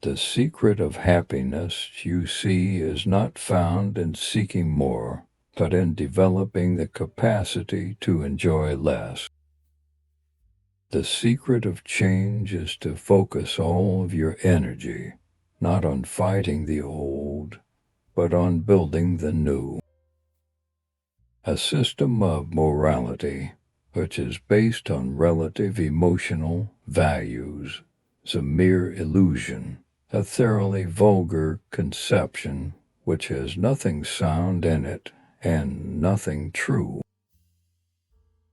The secret of happiness, you see, is not found in seeking more, but in developing the capacity to enjoy less. The secret of change is to focus all of your energy, not on fighting the old, but on building the new. A system of morality, which is based on relative emotional values, is a mere illusion, a thoroughly vulgar conception which has nothing sound in it and nothing true.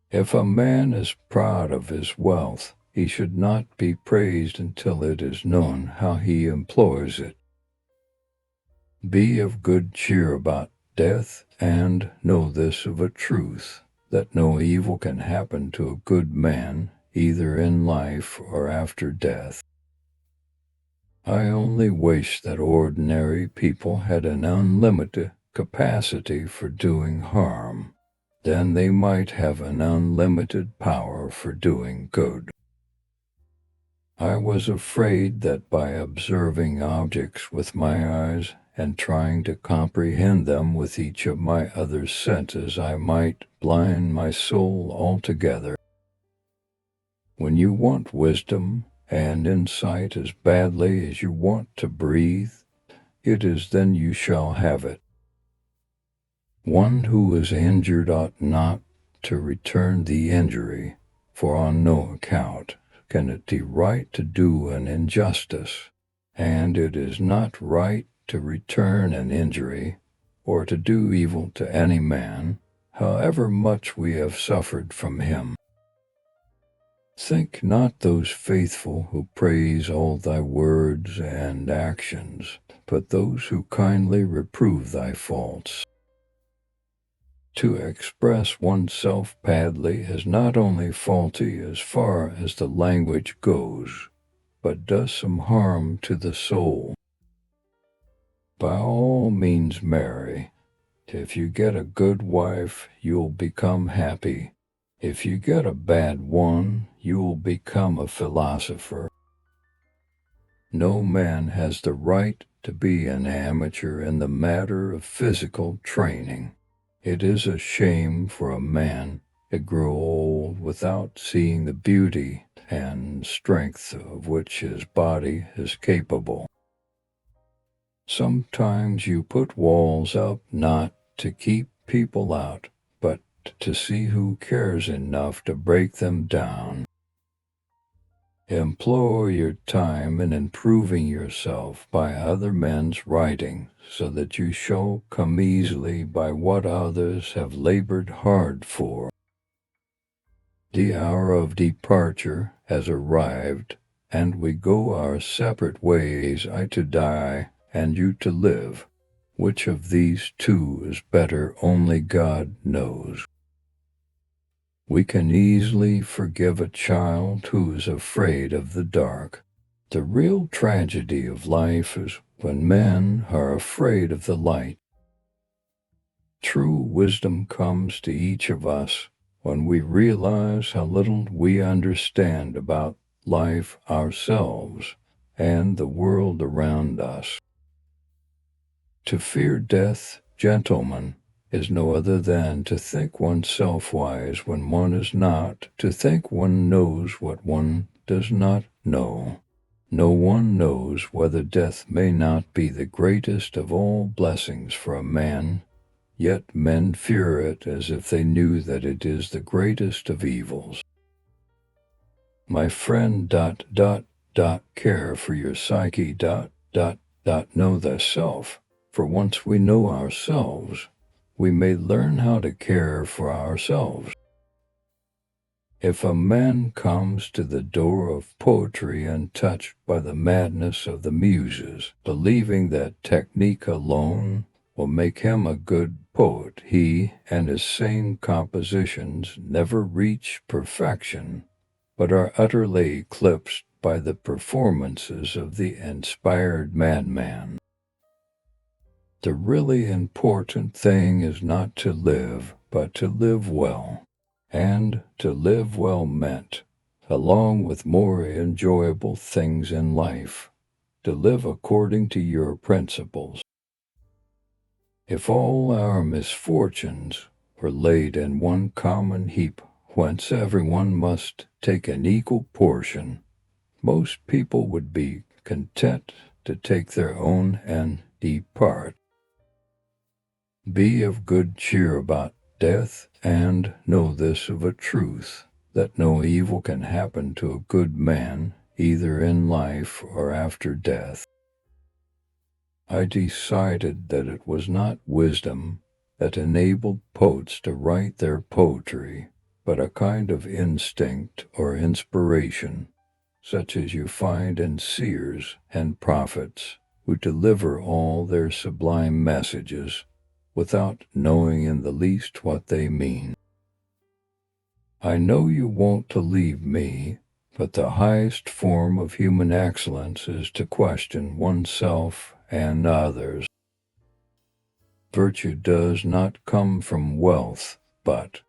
If a man is proud of his wealth, he should not be praised until it is known how he employs it. Be of good cheer about death, and know this of a truth, that no evil can happen to a good man, either in life or after death. I only wish that ordinary people had an unlimited capacity for doing harm. Then they might have an unlimited power for doing good. I was afraid that by observing objects with my eyes and trying to comprehend them with each of my other senses, I might blind my soul altogether. When you want wisdom and insight as badly as you want to breathe, it is then you shall have it. One who is injured ought not to return the injury, for on no account can it be right to do an injustice, and it is not right to return an injury, or to do evil to any man, however much we have suffered from him. Think not those faithful who praise all thy words and actions, but those who kindly reprove thy faults. To express oneself badly is not only faulty as far as the language goes, but does some harm to the soul. By all means marry. If you get a good wife, you'll become happy. If you get a bad one, you'll become a philosopher. No man has the right to be an amateur in the matter of physical training. It is a shame for a man to grow old without seeing the beauty and strength of which his body is capable. Sometimes you put walls up not to keep people out, but to see who cares enough to break them down. Employ your time in improving yourself by other men's writing, so that you shall come easily by what others have labored hard for. The hour of departure has arrived, and we go our separate ways, I to die, and you to live. Which of these two is better, only God knows. We can easily forgive a child who is afraid of the dark. The real tragedy of life is when men are afraid of the light. True wisdom comes to each of us when we realize how little we understand about life ourselves and the world around us. To fear death, gentlemen, is no other than to think oneself wise when one is not, to think one knows what one does not know. No one knows whether death may not be the greatest of all blessings for a man, yet men fear it as if they knew that it is the greatest of evils. My friend, care for your psyche, know thyself, for once we know ourselves, we may learn how to care for ourselves. If a man comes to the door of poetry untouched by the madness of the muses, believing that technique alone will make him a good poet, he and his sane compositions never reach perfection, but are utterly eclipsed by the performances of the inspired madman. The really important thing is not to live, but to live well. And to live well meant, along with more enjoyable things in life, to live according to your principles. If all our misfortunes were laid in one common heap, whence everyone must take an equal portion, most people would be content to take their own and depart. Be of good cheer about death, and know this of a truth, that no evil can happen to a good man, either in life or after death. I decided that it was not wisdom that enabled poets to write their poetry, but a kind of instinct or inspiration, such as you find in seers and prophets, who deliver all their sublime messages without knowing in the least what they mean. I know you want to leave me, but the highest form of human excellence is to question oneself and others. Virtue does not come from wealth, but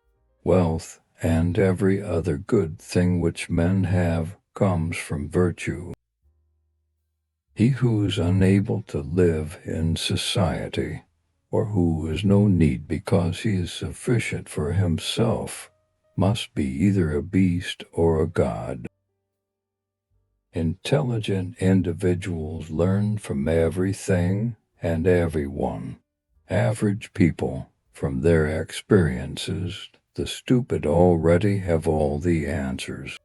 wealth and every other good thing which men have comes from virtue. He who is unable to live in society, or who has no need because he is sufficient for himself, must be either a beast or a god. Intelligent individuals learn from everything and everyone. Average people, from their experiences, the stupid already have all the answers.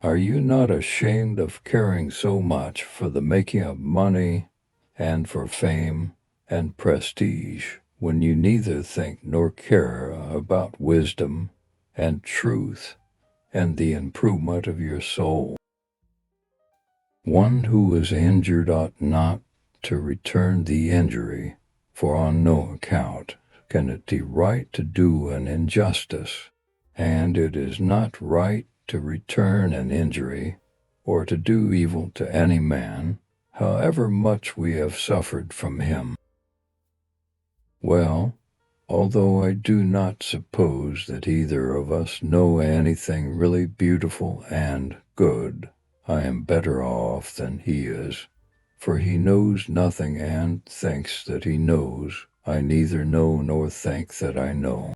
Are you not ashamed of caring so much for the making of money and for fame and prestige, when you neither think nor care about wisdom and truth and the improvement of your soul? One who is injured ought not to return the injury, for on no account can it be right to do an injustice, and it is not right to return an injury or to do evil to any man, however much we have suffered from him. Well, although I do not suppose that either of us know anything really beautiful and good, I am better off than he is, for he knows nothing and thinks that he knows. I neither know nor think that I know.